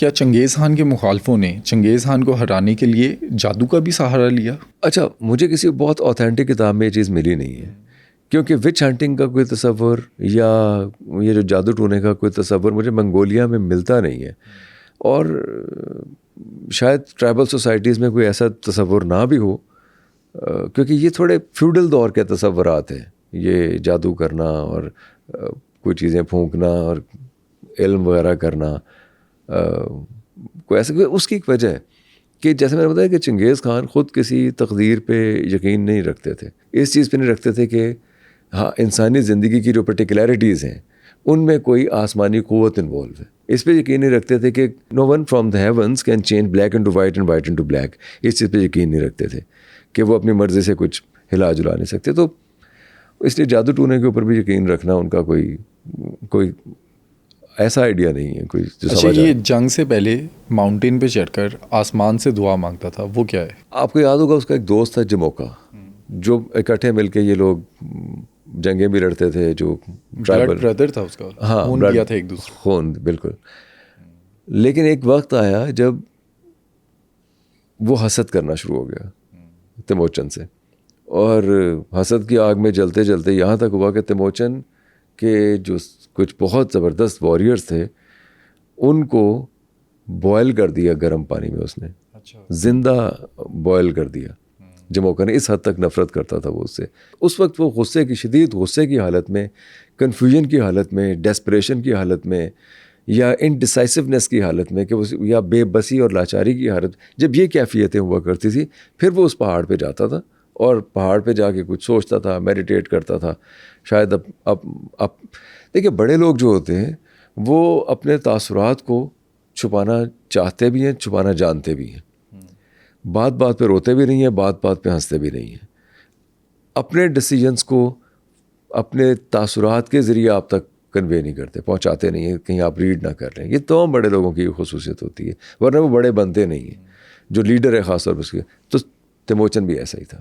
کیا چنگیز خان کے مخالفوں نے چنگیز خان کو ہرانے کے لیے جادو کا بھی سہارا لیا؟ اچھا، مجھے کسی بہت اوتھینٹک کتاب میں یہ چیز ملی نہیں ہے، کیونکہ وچ ہنٹنگ کا کوئی تصور یا یہ جو جادو ٹونے کا کوئی تصور مجھے منگولیا میں ملتا نہیں ہے، اور شاید ٹرائبل سوسائٹیز میں کوئی ایسا تصور نہ بھی ہو، کیونکہ یہ تھوڑے فیوڈل دور کے تصورات ہیں، یہ جادو کرنا اور کوئی چیزیں پھونکنا اور علم وغیرہ کرنا، کوئی ایسا اس کی ایک وجہ ہے کہ جیسے میں نے بتایا کہ چنگیز خان خود کسی تقدیر پہ یقین نہیں رکھتے تھے، اس چیز پہ نہیں رکھتے تھے کہ ہاں انسانی زندگی کی جو پرٹیکولیرٹیز ہیں ان میں کوئی آسمانی قوت انوالو ہے، اس پہ یقین نہیں رکھتے تھے کہ no one from the heavens can change black into white and white into black, اس چیز پہ یقین نہیں رکھتے تھے کہ وہ اپنی مرضی سے کچھ ہلا جلا نہیں سکتے، تو اس لیے جادو ٹونے کے اوپر بھی یقین رکھنا ان کا کوئی ایسا آئیڈیا نہیں ہے کوئی جو اچھا، یہ جنگ سے پہلے ماؤنٹین پہ چڑھ کر آسمان سے دعا مانگتا تھا، وہ کیا ہے؟ آپ کو یاد ہوگا اس کا ایک دوست تھا جموکا، جو اکٹھے مل کے یہ لوگ جنگیں بھی لڑتے تھے، جو ٹرائبل برادر تھا اس کا، ہاں خون کیا تھا ایک دوسرے، خون بالکل، لیکن ایک وقت آیا جب وہ حسد کرنا شروع ہو گیا تیموچن سے، اور حسد کی آگ میں جلتے جلتے یہاں تک ہوا کہ تیموچن کے جو کچھ بہت زبردست واریئرز تھے ان کو بوائل کر دیا گرم پانی میں، اس نے زندہ بوائل کر دیا۔ جموکا نے اس حد تک نفرت کرتا تھا وہ اس سے، اس وقت وہ غصے کی شدید غصے کی حالت میں، کنفیوژن کی حالت میں، ڈیسپریشن کی حالت میں، یا انڈیسائسونیس کی حالت میں، کہ وہ یا بے بسی اور لاچاری کی حالت، جب یہ کیفیتیں ہوا کرتی تھی پھر وہ اس پہاڑ پہ جاتا تھا اور پہاڑ پہ جا کے کچھ سوچتا تھا، میڈیٹیٹ کرتا تھا۔ شاید اب دیکھیے بڑے لوگ جو ہوتے ہیں وہ اپنے تاثرات کو چھپانا چاہتے بھی ہیں، چھپانا جانتے بھی ہیں، بات بات پہ روتے بھی نہیں ہیں، بات بات پہ ہنستے بھی نہیں ہیں، اپنے ڈیسیجنس کو اپنے تاثرات کے ذریعے آپ تک کنوے نہیں کرتے، پہنچاتے نہیں ہیں، کہیں آپ ریڈ نہ کر لیں۔ یہ تمام بڑے لوگوں کی خصوصیت ہوتی ہے، ورنہ وہ بڑے بنتے نہیں ہیں، جو لیڈر ہے خاص طور پر اس کے۔ تو تیموچن بھی ایسا ہی تھا۔